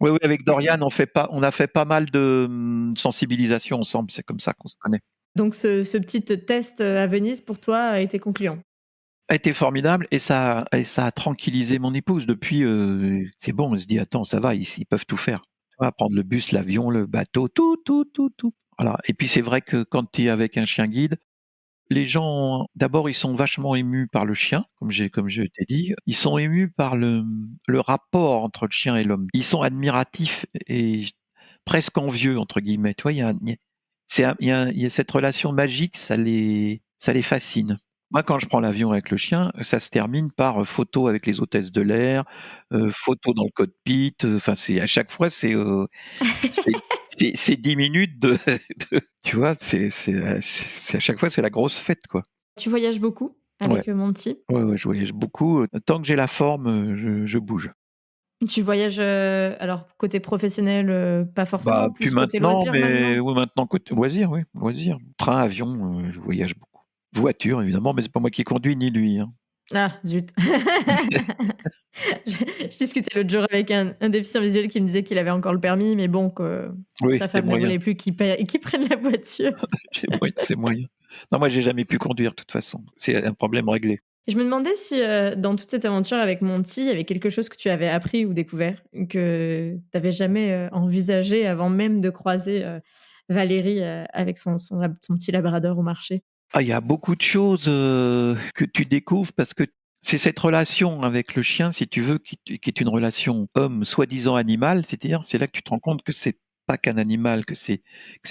Oui, oui, avec Dorian, on a fait pas mal de sensibilisation ensemble. C'est comme ça qu'on se connaît. Donc ce petit test à Venise, pour toi, a été concluant. A été formidable et ça a tranquillisé mon épouse. Depuis, c'est bon, on se dit attends, ça va, ils peuvent tout faire. Tu vois, prendre le bus, l'avion, le bateau, tout, tout, tout, tout. Voilà. Et puis c'est vrai que quand tu es avec un chien guide, les gens, d'abord, ils sont vachement émus par le chien, comme je t'ai dit. Ils sont émus par le rapport entre le chien et l'homme. Ils sont admiratifs et presque envieux entre guillemets. Tu vois, il y a cette relation magique, ça les fascine. Moi, quand je prends l'avion avec le chien, ça se termine par photo avec les hôtesses de l'air, photo dans le cockpit. Enfin, c'est à chaque fois, c'est c'est 10 minutes tu vois, à chaque fois, c'est la grosse fête, quoi. Tu voyages beaucoup Ouais, avec, mon petit? ouais, ouais, je voyage beaucoup. Tant que j'ai la forme, je bouge. Tu voyages, alors côté professionnel, pas Bah, forcément, plus plus côté maintenant, loisirs mais maintenant? oui, maintenant côté loisirs, oui, loisirs. Train, avion, je voyage beaucoup. Voiture, évidemment, mais c'est pas moi qui conduis ni lui, hein. Ah zut! Je discutais l'autre jour avec un déficient visuel qui me disait qu'il avait encore le permis, mais bon, que Oui, sa c'est femme ne moyen. voulait plus qu'il prenne la voiture. C'est moyen. Non, moi, j'ai jamais pu conduire, de toute façon. C'est un problème réglé. Je me demandais si, dans toute cette aventure avec Monty, il y avait quelque chose que tu avais appris ou découvert, que tu avais jamais, envisagé avant même de croiser, Valérie, avec son petit labrador au marché? Ah, il y a beaucoup de choses, que tu découvres parce que c'est cette relation avec le chien, si tu veux, qui est une relation homme soi-disant animal, c'est-à-dire, c'est là que tu te rends compte que c'est pas qu'un animal, que c'est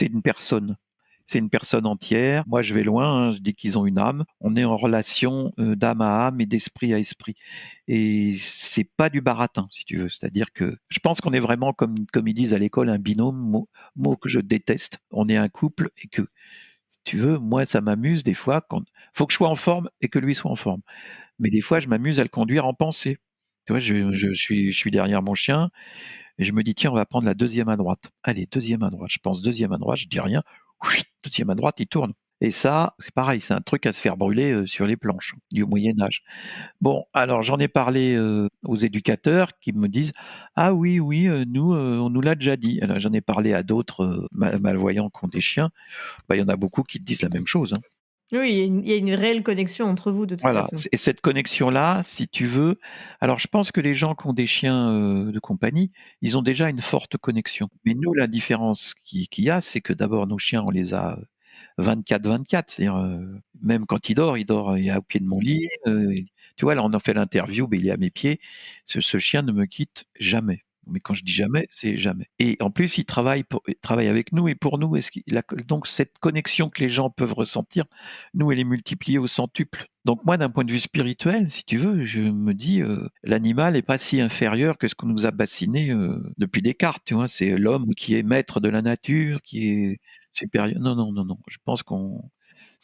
une personne. c'est une personne entière. Moi, je vais loin, hein, je dis qu'ils ont une âme. On est en relation d'âme à âme et d'esprit à esprit. Et c'est pas du baratin, si tu veux. C'est-à-dire que je pense qu'on est vraiment, comme ils disent à l'école, un binôme, mot que je déteste. On est un couple et que, si tu veux, moi, ça m'amuse des fois quand faut que je sois en forme et que lui soit en forme. Mais des fois, je m'amuse à le conduire en pensée. Tu vois, je suis derrière mon chien et je me dis, tiens, on va prendre la deuxième à droite. Allez, deuxième à droite. Je pense deuxième à droite, je dis rien. Oui, deuxième à droite, il tourne. Et ça, c'est pareil, c'est un truc à se faire brûler sur les planches du Moyen Âge. Bon, alors j'en ai parlé aux éducateurs qui me disent, ah oui, oui, nous, on nous l'a déjà dit. Alors j'en ai parlé à d'autres malvoyants qui ont des chiens. Bah, il y en a beaucoup qui te disent la même chose, hein. Oui, il y a une réelle connexion entre vous de toute Voilà, façon. et cette connexion-là, si tu veux, alors je pense que les gens qui ont des chiens de compagnie, ils ont déjà une forte connexion. Mais nous, la différence qu'il y a, c'est que d'abord, nos chiens, on les a 24/24, c'est-à-dire même quand il dort, il est au pied de mon lit. Tu vois, là, on en fait l'interview, ben, il est à mes pieds. Ce chien ne me quitte jamais. Mais quand je dis jamais, c'est jamais. Et en plus, il travaille avec nous et pour nous. Donc cette connexion que les gens peuvent ressentir, nous, elle est multipliée au centuple. Donc moi, d'un point de vue spirituel, si tu veux, je me dis, l'animal est pas si inférieur que ce qu'on nous a bassiné depuis Descartes. Tu vois, c'est l'homme qui est maître de la nature, qui est supérieur. Non, non, non, non. Je pense qu'on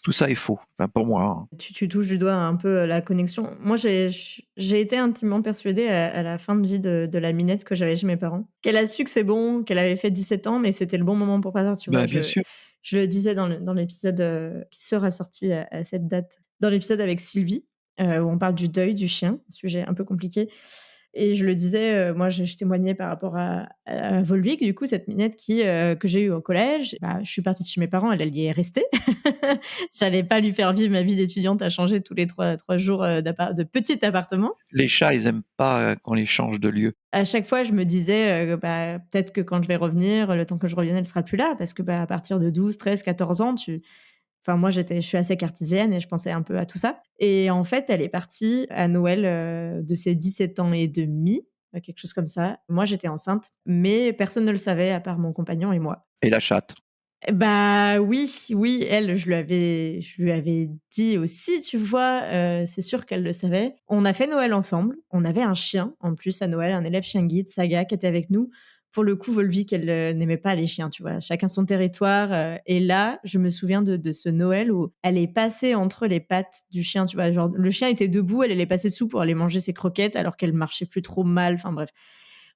tout ça est faux. Enfin, pour moi, hein. Tu touches du doigt un peu, la connexion. Moi, j'ai été intimement persuadée à la fin de vie de la minette que j'avais chez mes parents, qu'elle a su que c'est bon, qu'elle avait fait 17 ans, mais c'était le bon moment pour partir, tu vois? Bah, bien sûr. Je le disais dans l'épisode, qui sera sorti à cette date, dans l'épisode avec Sylvie, où on parle du deuil du chien, un sujet un peu compliqué. Et je le disais, moi je témoignais par rapport à Volvic, du coup, cette minette que j'ai eue au collège. Bah, je suis partie de chez mes parents, elle y est restée. J'allais pas lui faire vivre ma vie d'étudiante à changer tous les trois jours, de petit appartement. Les chats, ils aiment pas qu'on les change de lieu. À chaque fois, je me disais, bah, peut-être que quand je vais revenir, le temps que je revienne, elle sera plus là parce que, bah, à partir de 12, 13, 14 ans, enfin, moi, je suis assez cartésienne et je pensais un peu à tout ça. Et en fait, elle est partie à Noël, de ses 17 ans et demi, quelque chose comme ça. Moi, j'étais enceinte, mais personne ne le savait à part mon compagnon et moi. Et la chatte. Bah, oui, oui, elle, je lui avais dit aussi, tu vois? C'est sûr qu'elle le savait. On a fait Noël ensemble. On avait un chien, en plus, à Noël, un élève chien guide, Saga, qui était avec nous. Pour le coup, Volvic, elle, n'aimait pas les chiens, tu vois? Chacun son territoire, et là, je me souviens de ce Noël où elle est passée entre les pattes du chien, tu vois? Genre, le chien était debout, elle est passée dessous pour aller manger ses croquettes alors qu'elle marchait plus trop mal, enfin bref.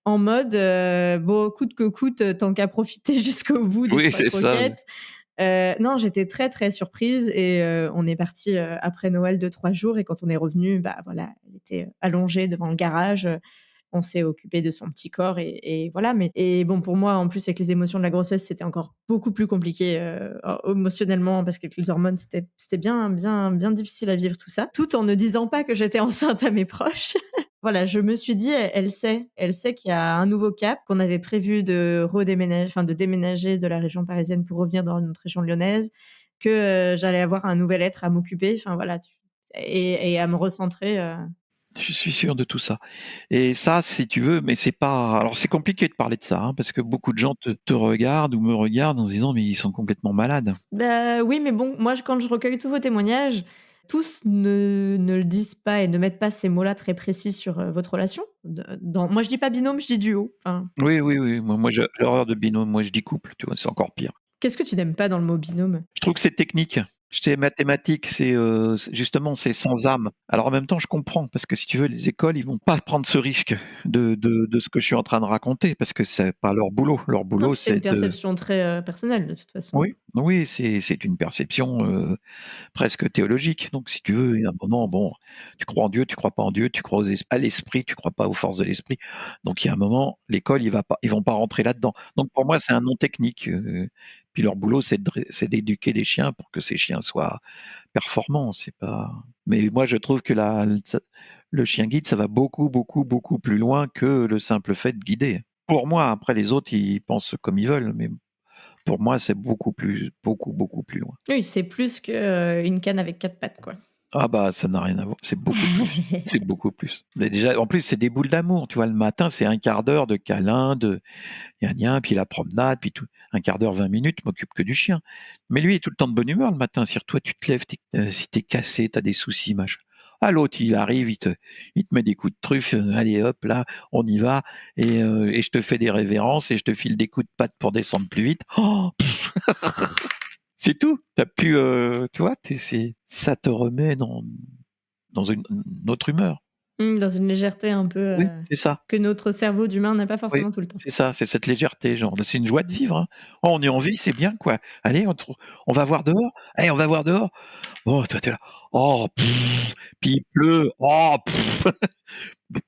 En mode, bon, coûte que coûte, tant qu'à profiter jusqu'au bout des Oui, 3 c'est ça, oui. croquettes. Non, j'étais très, très surprise et on est parti après Noël 2, 3 jours et quand on est revenu, bah, voilà, elle était allongée devant le garage, on s'est occupé de son petit corps et voilà, mais et bon, pour moi, en plus, avec les émotions de la grossesse, c'était encore beaucoup plus compliqué, émotionnellement parce qu'avec les hormones, c'était bien bien bien difficile à vivre tout ça, tout en ne disant pas que j'étais enceinte à mes proches. Voilà, je me suis dit: «Elle sait qu'il y a un nouveau cap, qu'on avait prévu de déménager de la région parisienne pour revenir dans notre région lyonnaise, que, j'allais avoir un nouvel être à m'occuper», enfin voilà, et à me recentrer, Je suis sûr de tout ça. Et ça, si tu veux, mais c'est pas. Alors, c'est compliqué de parler de ça, hein, parce que beaucoup de gens te regardent ou me regardent en se disant, mais ils sont complètement malades. Bah, oui, mais bon, moi, quand je recueille tous vos témoignages, tous ne le disent pas et ne mettent pas ces mots-là très précis sur, votre relation. Moi, je dis pas binôme, je dis duo. Enfin, Oui, oui, oui. Moi, j'ai l'horreur de binôme. Moi, je dis couple, tu vois, c'est encore pire. qu'est-ce que tu n'aimes pas dans le mot binôme? Je trouve que c'est technique. C'est mathématique, justement, c'est sans âme. Alors en même temps, je comprends parce que si tu veux, les écoles, ils vont pas prendre ce risque de ce que je suis en train de raconter parce que c'est pas leur boulot. Leur Non, boulot, puis c'est une c'est de perception très, personnelle de toute façon. oui, oui, c'est une perception, presque théologique. Donc si tu veux, il y a un moment, bon, tu crois en Dieu, tu crois pas en Dieu, tu crois à l'esprit, tu crois pas aux forces de l'esprit. Donc il y a un moment, l'école, ils vont pas rentrer là-dedans. Donc pour moi, c'est un non technique, puis leur boulot, c'est d'éduquer des chiens pour que ces chiens soient performants, c'est pas mais moi, je trouve que le chien guide, ça va beaucoup, beaucoup, beaucoup plus loin que le simple fait de guider. Pour moi, après les autres, ils pensent comme ils veulent, mais pour moi, c'est beaucoup, beaucoup plus loin. Oui, c'est plus que, une canne avec 4 pattes, quoi. Ah bah, ça n'a rien à voir, c'est beaucoup plus. C'est beaucoup plus. Mais déjà, en plus, c'est des boules d'amour, tu vois? Le matin, c'est un quart d'heure de câlin, de gna gna, puis la promenade, puis tout. Un quart d'heure, 20 minutes, je m'occupe que du chien. Mais lui, il est tout le temps de bonne humeur le matin. Si toi, tu te lèves, si t'es cassé, t'as des soucis, machin. Ah, l'autre, il arrive, il te met des coups de truffe, allez hop, là, on y va, et je te fais des révérences, et je te file des coups de patte pour descendre plus vite. Oh, c'est tout. T'as plus, tu vois, ça te remet dans une autre humeur. Dans une légèreté un peu, Oui, c'est ça. que notre cerveau d'humain n'a pas Oui, forcément tout le temps. c'est ça, c'est cette légèreté, genre, c'est une joie de vivre, hein. Oh, on est en vie, c'est bien, quoi. Allez, on va voir dehors. Allez, on va voir dehors. Oh, toi, tu es là. Oh, puis il pleut. Oh,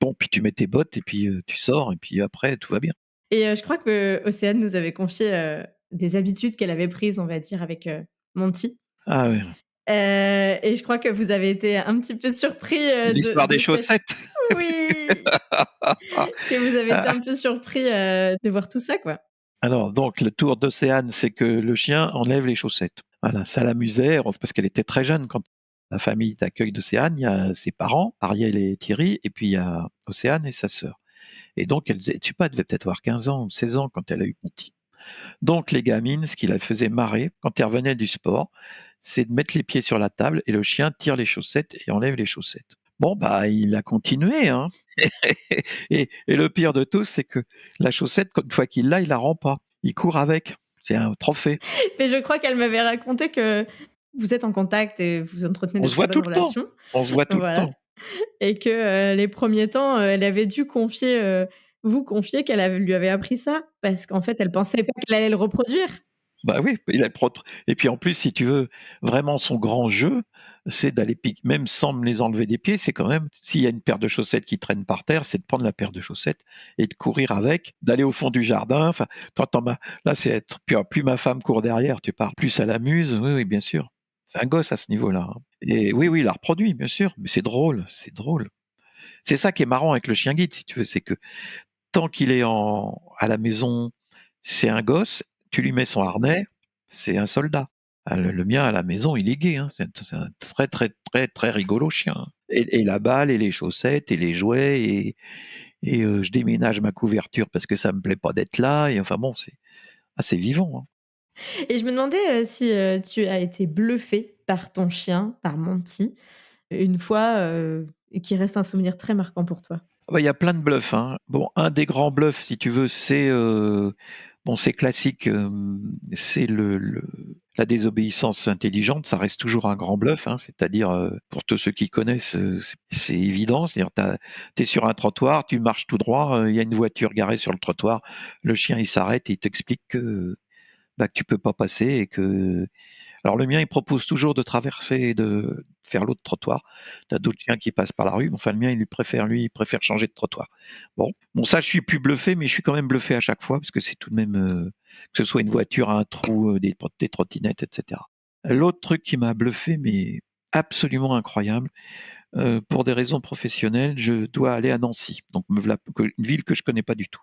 bon, puis tu mets tes bottes et puis tu sors et puis après, tout va bien. Et je crois que Océane nous avait confié, des habitudes qu'elle avait prises, on va dire, avec, Monty. Ah ouais. Et je crois que vous avez été un petit peu surpris, L'histoire des de cette chaussettes. oui! Que vous avez été Ah, un peu surpris, de voir tout ça, quoi. alors, donc, le tour d'Océane, c'est que le chien enlève les chaussettes. Voilà, ça l'amusait, parce qu'elle était très jeune quand la famille d'accueil d'Océane, il y a ses parents, Ariel et Thierry, et puis il y a Océane et sa sœur. Et donc, elle faisait, je sais pas, elle devait peut-être avoir 15 ans ou 16 ans quand elle a eu Monty. Donc, les gamines, ce qui la faisait marrer quand elles revenaient du sport, c'est de mettre les pieds sur la table et le chien tire les chaussettes et enlève les chaussettes. Bon, bah, il a continué, hein. Et le pire de tout, c'est que la chaussette, une fois qu'il l'a, il la rend pas. Il court avec. C'est un trophée. Mais je crois qu'elle m'avait raconté que vous êtes en contact et vous entretenez On de se très voit tout bonnes le temps. relations. On se voit tout le Voilà. temps. Et que, les premiers temps, elle avait dû vous confier qu'elle lui avait appris ça parce qu'en fait, elle pensait pas qu'elle allait le reproduire. Bah oui, il a le prot et puis en plus, si tu veux, vraiment son grand jeu, c'est d'aller piquer, même sans me les enlever des pieds, c'est quand même, s'il y a une paire de chaussettes qui traîne par terre, c'est de prendre la paire de chaussettes et de courir avec, d'aller au fond du jardin. Enfin, quand on m'a, là, c'est être, puis plus ma femme court derrière, tu pars, plus ça l'amuse. Oui, oui, bien sûr. C'est un gosse à ce niveau-là, hein. Et oui, oui, il a reproduit, bien sûr, mais c'est drôle, c'est drôle. C'est ça qui est marrant avec le chien guide, si tu veux, c'est que tant qu'il est à la maison, c'est un gosse, tu lui mets son harnais, c'est un soldat. Ah, le mien à la maison, il est gai, hein. C'est un très, très, très, très rigolo chien, hein. Et la balle, et les chaussettes, et les jouets, je déménage ma couverture parce que ça me plaît pas d'être là, et enfin bon, c'est vivant, hein. Et je me demandais, si, tu as été bluffé par ton chien, par Monty, une fois, et qui reste un souvenir très marquant pour toi? Ah bah, il y a plein de bluffs, hein. Bon, un des grands bluffs, si tu veux, c'est bon, c'est classique, c'est la désobéissance intelligente. Ça reste toujours un grand bluff, hein. C'est-à-dire, pour tous ceux qui connaissent, c'est évident. C'est-à-dire, t'es sur un trottoir, tu marches tout droit, il y a une voiture garée sur le trottoir, le chien il s'arrête et il t'explique que bah, que tu peux pas passer et que alors le mien, il propose toujours de traverser, de faire l'autre trottoir. Tu as d'autres chiens qui passent par la rue, mais enfin le mien, lui, il préfère changer de trottoir. Bon, ça, je suis plus bluffé, mais je suis quand même bluffé à chaque fois parce que c'est tout de même, que ce soit une voiture, un trou, des trottinettes, etc. L'autre truc qui m'a bluffé, mais absolument incroyable, pour des raisons professionnelles, je dois aller à Nancy, donc une ville que je connais pas du tout.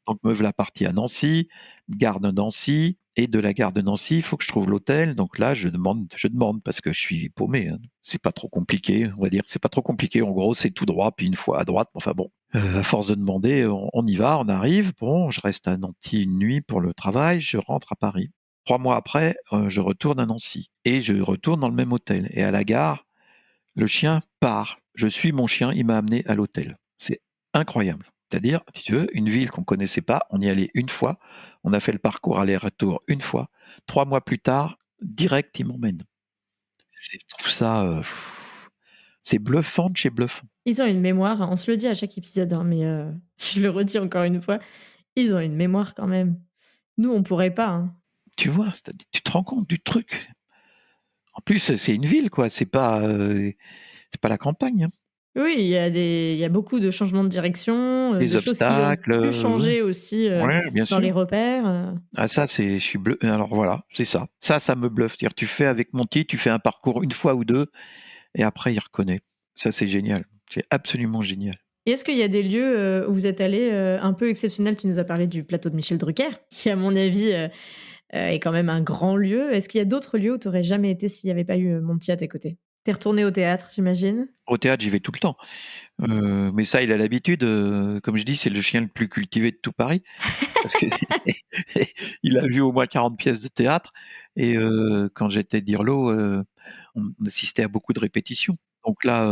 Donc me voilà parti à Nancy, gare de Nancy, et de la gare de Nancy, il faut que je trouve l'hôtel. Donc là, je demande parce que je suis paumé, hein. C'est pas trop compliqué, on va dire. C'est pas trop compliqué. En gros, c'est tout droit, puis une fois à droite. Enfin bon, à force de demander, on y va, on arrive. Bon, je reste à Nancy une nuit pour le travail. Je rentre à Paris. 3 mois après, je retourne à Nancy et je retourne dans le même hôtel. Et à la gare, le chien part. Je suis mon chien, il m'a amené à l'hôtel. C'est incroyable. C'est-à-dire, si tu veux, une ville qu'on ne connaissait pas, on y allait une fois, on a fait le parcours aller-retour une fois. 3 mois plus tard, direct, il m'emmène. Je trouve ça, c'est bluffant de chez bluffant. Ils ont une mémoire, on se le dit à chaque épisode, hein, mais je le redis encore une fois, ils ont une mémoire quand même. Nous, on pourrait pas, hein. Tu vois, tu te rends compte du truc. En plus, c'est une ville, quoi. C'est pas la campagne, hein. Oui, il y a beaucoup de changements de direction, Des de choses qui ont obstacles, pu ouais. changer aussi, Ouais, bien dans les sûr. repères, Ah ça, je suis bleu. Alors voilà, c'est ça. Ça me bluffe. C'est-à-dire, tu fais avec Monty, tu fais un parcours une fois ou deux, et après, il reconnaît. Ça, c'est génial. C'est absolument génial. Et est-ce qu'il y a des lieux, où vous êtes allés, un peu exceptionnels? Tu nous as parlé du plateau de Michel Drucker, qui à mon avis, est quand même un grand lieu. Est-ce qu'il y a d'autres lieux où tu aurais jamais été s'il y avait pas eu, Monty à tes côtés? T'es retourné au théâtre, j'imagine? Au théâtre, j'y vais tout le temps. Mais ça, il a l'habitude. Comme je dis, c'est le chien le plus cultivé de tout Paris. Parce que il a vu au moins 40 pièces de théâtre. Et quand j'étais d'Irlo, on assistait à beaucoup de répétitions. Donc là,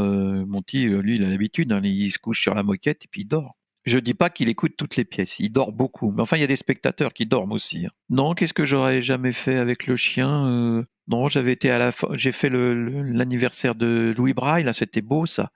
Monty, lui, il a l'habitude. Hein, il se couche sur la moquette et puis il dort. Je dis pas qu'il écoute toutes les pièces. Il dort beaucoup. Mais enfin, il y a des spectateurs qui dorment aussi. Hein. Non, qu'est-ce que j'aurais jamais fait avec le chien Non, j'avais été j'ai fait l'anniversaire de Louis Braille. Là, c'était beau, ça.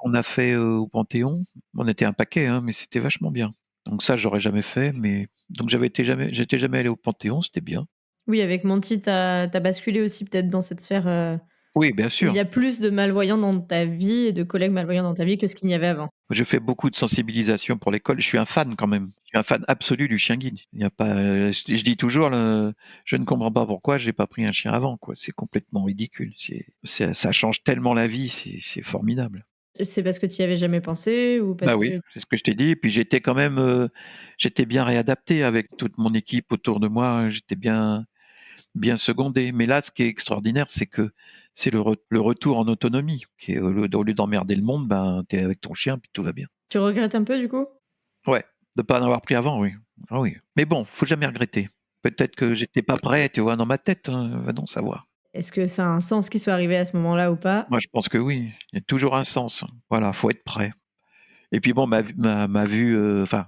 On a fait au Panthéon. On était un paquet, hein, mais c'était vachement bien. Donc ça, j'aurais jamais fait, mais donc j'étais jamais allé au Panthéon, c'était bien. Oui, avec Monty, t'as basculé aussi peut-être dans cette sphère Oui, bien où il sûr. y a plus de malvoyants dans ta vie et de collègues malvoyants dans ta vie que ce qu'il n'y avait avant. Je fais beaucoup de sensibilisation pour l'école. Je suis un fan quand même. Je suis un fan absolu du chien guide. Il y a pas, je dis toujours, je ne comprends pas pourquoi j'ai pas pris un chien avant, quoi. C'est complètement ridicule. Ça change tellement la vie, c'est formidable. C'est parce que tu y avais jamais pensé ou Bah parce oui, que c'est ce que je t'ai dit. Et puis j'étais quand même, j'étais bien réadapté avec toute mon équipe autour de moi. J'étais bien secondé. Mais là, ce qui est extraordinaire, c'est que c'est le retour en autonomie. Qui est, au lieu d'emmerder le monde, ben, t'es avec ton chien, puis tout va bien. tu regrettes un peu du coup? Ouais, de pas en avoir pris avant, oui. Ah oui. Mais bon, faut jamais regretter. Peut-être que j'étais pas prêt, tu vois, dans ma tête, hein, va donc savoir. Est-ce que ça a un sens qu'il soit arrivé à ce moment-là ou pas? Moi, je pense que oui. Il y a toujours un sens. Voilà, faut être prêt. Et puis bon, ma vue, enfin,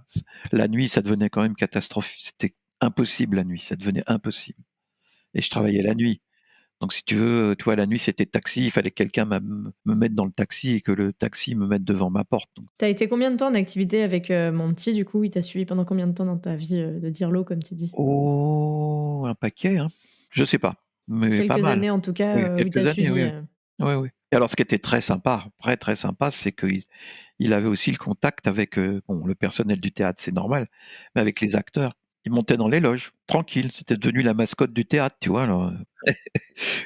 la nuit, ça devenait quand même catastrophique. C'était impossible la nuit, ça devenait impossible. Et je travaillais la nuit. Donc si tu veux, toi, la nuit, c'était taxi, il fallait que quelqu'un me mette dans le taxi et que le taxi me mette devant ma porte. Donc, T'as été combien de temps en activité avec Monty du coup? Il t'a suivi pendant combien de temps dans ta vie de dirlo comme tu dis? oh, un paquet, hein. Je sais pas, mais pas Quelques mal. années en tout Oui, cas où il t'a quelques années, suivi. oui. Oui, oui. Et alors, ce qui était très sympa, très, très sympa, c'est qu'il avait aussi le contact avec bon, le personnel du théâtre, c'est normal, mais avec les acteurs. Il montait dans les loges, tranquille. C'était devenu la mascotte du théâtre, tu vois. Alors,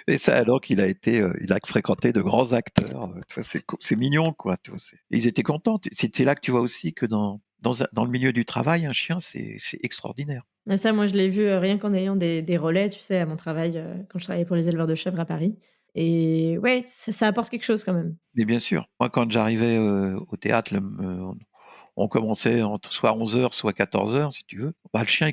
et ça, donc, il a fréquenté de grands acteurs. Tu vois, c'est mignon, quoi. Tu vois, et ils étaient contents. C'était là que tu vois aussi que dans le milieu du travail, un chien, c'est extraordinaire. Et ça, moi, je l'ai vu rien qu'en ayant des relais, tu sais, à mon travail quand je travaillais pour les éleveurs de chèvres à Paris. Et ouais, ça apporte quelque chose quand même. Mais bien sûr, moi, quand j'arrivais au théâtre, on commençait soit 11h, soit 14h, si tu veux. Bah, le chien,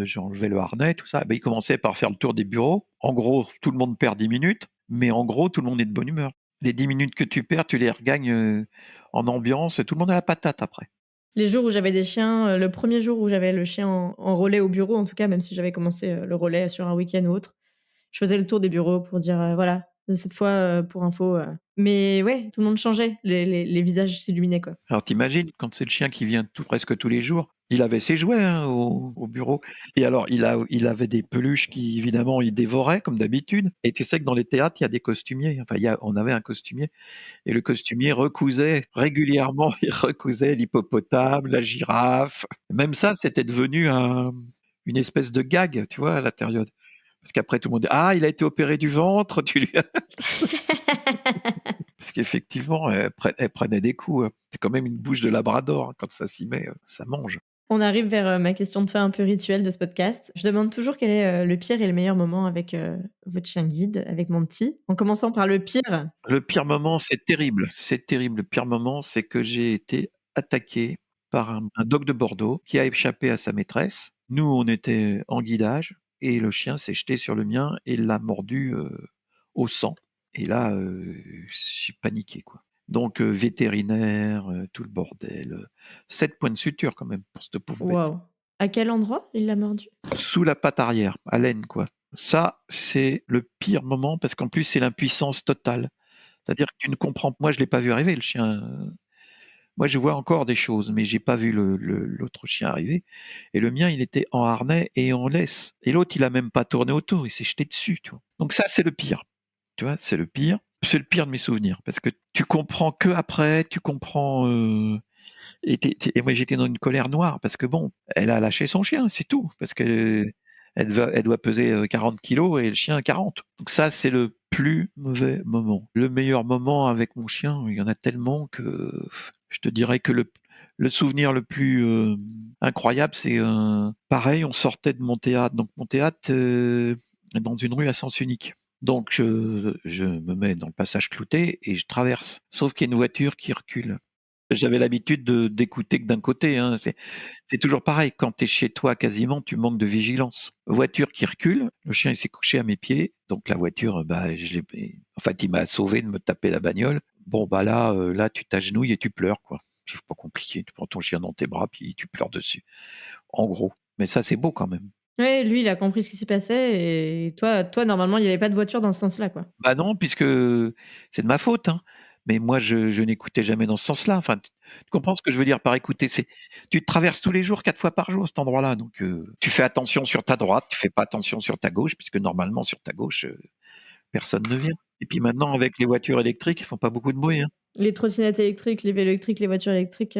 j'enlevais le harnais, tout ça. Bah, il commençait par faire le tour des bureaux. En gros, tout le monde perd 10 minutes, mais en gros, tout le monde est de bonne humeur. Les 10 minutes que tu perds, tu les regagnes en ambiance, et tout le monde a la patate après. Les jours où j'avais des chiens, le premier jour où j'avais le chien en relais au bureau, en tout cas, même si j'avais commencé le relais sur un week-end ou autre, je faisais le tour des bureaux pour dire voilà, cette fois, pour info. Mais ouais, tout le monde changeait, les visages s'illuminaient quoi. Alors t'imagines, quand c'est le chien qui vient presque tous les jours, il avait ses jouets hein, au bureau. Et alors il avait des peluches qui évidemment il dévorait comme d'habitude. Et tu sais que dans les théâtres il y a des costumiers. Enfin on avait un costumier et le costumier recousait régulièrement. Il recousait l'hippopotame, la girafe. Même ça c'était devenu une espèce de gag, tu vois, à la période. Parce qu'après tout le monde dit ah il a été opéré du ventre, tu lui parce qu'effectivement, elle prenait des coups. Hein. C'est quand même une bouche de labrador. Hein. Quand ça s'y met, ça mange. On arrive vers ma question de fin un peu rituelle de ce podcast. Je demande toujours quel est le pire et le meilleur moment avec votre chien guide, avec mon petit. En commençant par le pire. Le pire moment, c'est terrible. C'est terrible. Le pire moment, c'est que j'ai été attaqué par un dog de Bordeaux qui a échappé à sa maîtresse. Nous, on était en guidage et le chien s'est jeté sur le mien et l'a mordu au sang. Et là, j'ai paniqué, quoi. Donc, vétérinaire, tout le bordel. 7 points de suture quand même pour cette pauvre bête. Waouh! À quel endroit il l'a mordu? Sous la patte arrière, à l'aine, quoi. Ça, c'est le pire moment parce qu'en plus, c'est l'impuissance totale. C'est-à-dire que tu ne comprends moi, je l'ai pas vu arriver le chien, moi, je vois encore des choses, mais j'ai pas vu l'autre chien arriver et le mien, il était en harnais et en laisse et l'autre, il a même pas tourné autour, il s'est jeté dessus, tu vois? Donc ça, c'est le pire, tu vois? C'est le pire. C'est le pire de mes souvenirs parce que tu comprends qu'après, tu comprends, et moi, j'étais dans une colère noire parce que bon, elle a lâché son chien, c'est tout. Parce que elle doit peser 40 kilos et le chien 40. Donc ça, c'est le plus mauvais moment. Le meilleur moment avec mon chien, il y en a tellement que je te dirais que le souvenir le plus incroyable, c'est pareil, on sortait de mon théâtre. Donc mon théâtre est dans une rue à sens unique. Donc je me mets dans le passage clouté et je traverse. Sauf qu'il y a une voiture qui recule. J'avais l'habitude d'écouter que d'un côté, hein. C'est toujours pareil. Quand tu es chez toi quasiment, tu manques de vigilance. Voiture qui recule, le chien il s'est couché à mes pieds, donc la voiture, en fait, il m'a sauvé de me taper la bagnole. Bon bah là tu t'agenouilles et tu pleures quoi. C'est pas compliqué. Tu prends ton chien dans tes bras puis tu pleures dessus. En gros. Mais ça c'est beau quand même. Ouais, lui, il a compris ce qui s'y passait et toi, normalement, il y avait pas de voiture dans ce sens-là, quoi. Bah non, puisque c'est de ma faute, hein. Mais moi, je n'écoutais jamais dans ce sens-là. Enfin, tu comprends ce que je veux dire par écouter? Tu te traverses tous les jours, 4 fois par jour, cet endroit-là. Donc, tu fais attention sur ta droite, tu fais pas attention sur ta gauche, puisque normalement, sur ta gauche, personne ne vient. Et puis maintenant, avec les voitures électriques, ils font pas beaucoup de bruit, hein. Les trottinettes électriques, les vélos électriques, les voitures électriques,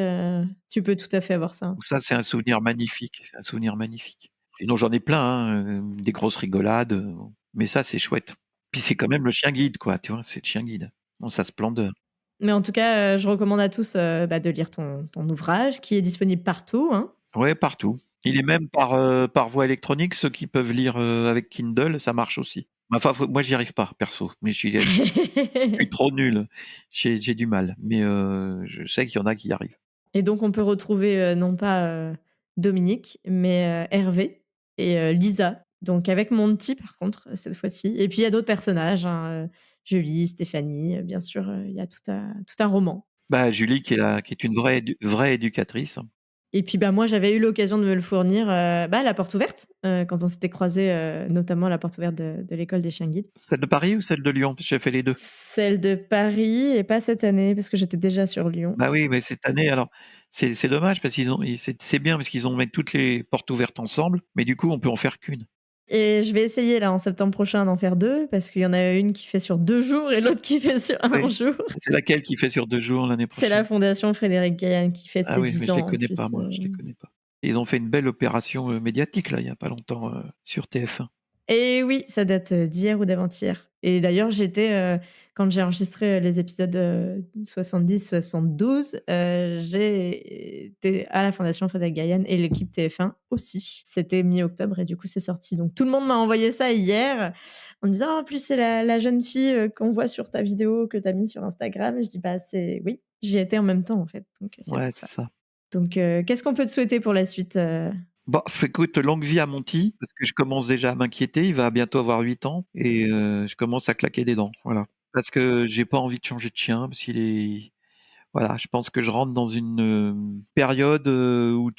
tu peux tout à fait avoir ça, hein. Donc ça, c'est un souvenir magnifique. C'est un souvenir magnifique. Sinon, j'en ai plein, hein, des grosses rigolades, mais ça, c'est chouette. Puis c'est quand même le chien guide, quoi, tu vois? C'est le chien guide dans sa splendeur. Mais en tout cas, je recommande à tous, de lire ton ouvrage qui est disponible partout, hein. Ouais, partout. Il est même par voie électronique, ceux qui peuvent lire, avec Kindle, ça marche aussi. Enfin, moi j'y arrive pas perso, mais je suis trop nul. J'ai du mal, mais je sais qu'il y en a qui y arrivent. Et donc on peut retrouver, non pas, Dominique, mais, Hervé et Lisa. Donc avec Monty par contre, cette fois-ci. Et puis il y a d'autres personnages, hein, Julie, Stéphanie, bien sûr, il y a tout un roman. Bah, Julie qui est une vraie éducatrice. Et puis, bah, moi, j'avais eu l'occasion de me le fournir, à la porte ouverte, quand on s'était croisés, notamment à la porte ouverte de l'école des chiens guides. Celle de Paris ou celle de Lyon? Parce que j'ai fait les 2. Celle de Paris et pas cette année parce que j'étais déjà sur Lyon. Bah oui, mais cette année alors, c'est dommage parce c'est bien parce qu'ils ont mis toutes les portes ouvertes ensemble, mais du coup, on peut en faire qu'une. Et je vais essayer là en septembre prochain d'en faire 2 parce qu'il y en a une qui fait sur 2 jours et l'autre qui fait sur 1 Oui. jour. C'est laquelle qui fait sur 2 jours l'année C'est la prochaine? fondation Frédéric Gaillan qui fête Ah ses oui, mais 10 je les ans en connais pas plus, moi, je les connais pas. Ils ont fait une belle opération, médiatique là, il y a pas longtemps, sur TF1. Et oui, ça date, d'hier ou d'avant-hier. Et d'ailleurs, quand j'ai enregistré, les épisodes, 70-72, j'ai été à la Fondation Frédéric Gaillan et l'équipe TF1 aussi. C'était mi-octobre et du coup, c'est sorti. Donc tout le monde m'a envoyé ça hier en me disant: «Oh, en plus, c'est la jeune fille, qu'on voit sur ta vidéo que tu as mis sur Instagram». Et je dis: «Bah, c'est oui, j'y étais en même temps, en fait, donc c'est Ouais, pour ça». c'est ça. Donc qu'est-ce qu'on peut te souhaiter pour la suite, Bah, écoute, longue vie à Monty, parce que je commence déjà à m'inquiéter. Il va bientôt avoir 8 ans et je commence à claquer des dents, voilà. Parce que j'ai pas envie de changer de chien, parce qu'il est voilà, je pense que je rentre dans une, période, où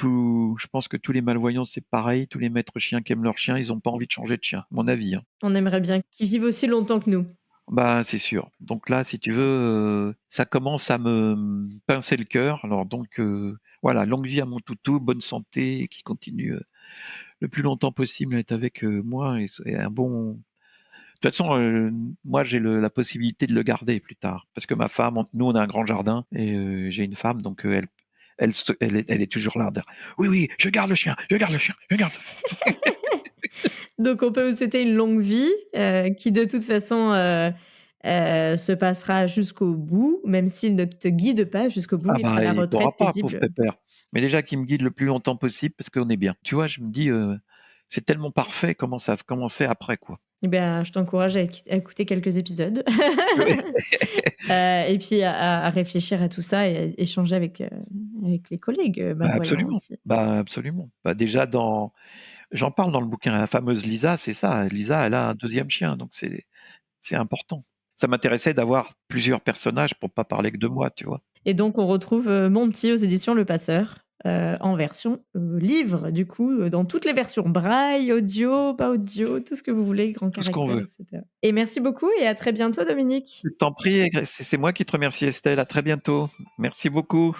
je pense que tous les malvoyants, c'est pareil, tous les maîtres chiens qui aiment leur chien, ils ont pas envie de changer de chien, à mon avis, hein. on aimerait bien qu'ils vivent aussi longtemps que nous? Bah, c'est sûr. Donc là, si tu veux, ça commence à me pincer le cœur. Alors donc, voilà, longue vie à mon toutou, bonne santé et qu'il continue, le plus longtemps possible à être avec, moi et un bon de toute façon, moi j'ai la possibilité de le garder plus tard parce que ma femme nous on a un grand jardin et j'ai une femme donc, elle est toujours là à dire: «Oui, oui, je garde le chien, je garde le chien, je garde». Donc on peut vous souhaiter une longue vie, qui de toute façon, se passera jusqu'au bout, même s'il ne te guide pas jusqu'au bout, Ah il fera bah, la il retraite pourra pas, pauvre paisible. pépère. Mais déjà qu'il me guide le plus longtemps possible parce qu'on est bien. Tu vois, je me dis, c'est tellement parfait, comment ça a commencé après, quoi. Eh bien, je t'encourage à écouter quelques épisodes. Ouais. Et puis à réfléchir à tout ça et à échanger avec les collègues, Bah, malvoyants absolument, aussi. bah, absolument. Bah, déjà j'en parle dans le bouquin, la fameuse Lisa, c'est ça. Lisa, elle a un 2e chien, donc c'est important. Ça m'intéressait d'avoir plusieurs personnages pour pas parler que de moi, tu vois? Et donc on retrouve, Monty aux éditions Le Passeur, en version, livre du coup, dans toutes les versions, braille, audio, pas audio, tout ce que vous voulez, grand Tout ce qu'on caractère veut. et cetera. Et merci beaucoup et à très bientôt Dominique. Je t'en prie, c'est moi qui te remercie Estelle, à très bientôt. Merci beaucoup.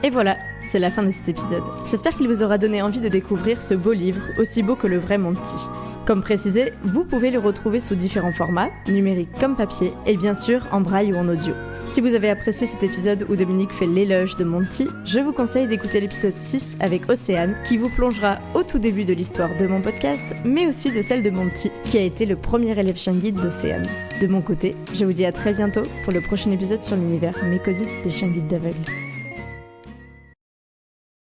Et voilà, c'est la fin de cet épisode. J'espère qu'il vous aura donné envie de découvrir ce beau livre, aussi beau que le vrai Monty. Comme précisé, vous pouvez le retrouver sous différents formats, numériques comme papier, et bien sûr en braille ou en audio. Si vous avez apprécié cet épisode où Dominique fait l'éloge de Monty, je vous conseille d'écouter l'épisode 6 avec Océane, qui vous plongera au tout début de l'histoire de mon podcast, mais aussi de celle de Monty, qui a été le premier élève chien guide d'Océane. De mon côté, je vous dis à très bientôt pour le prochain épisode sur l'univers méconnu des chiens guides d'aveugles.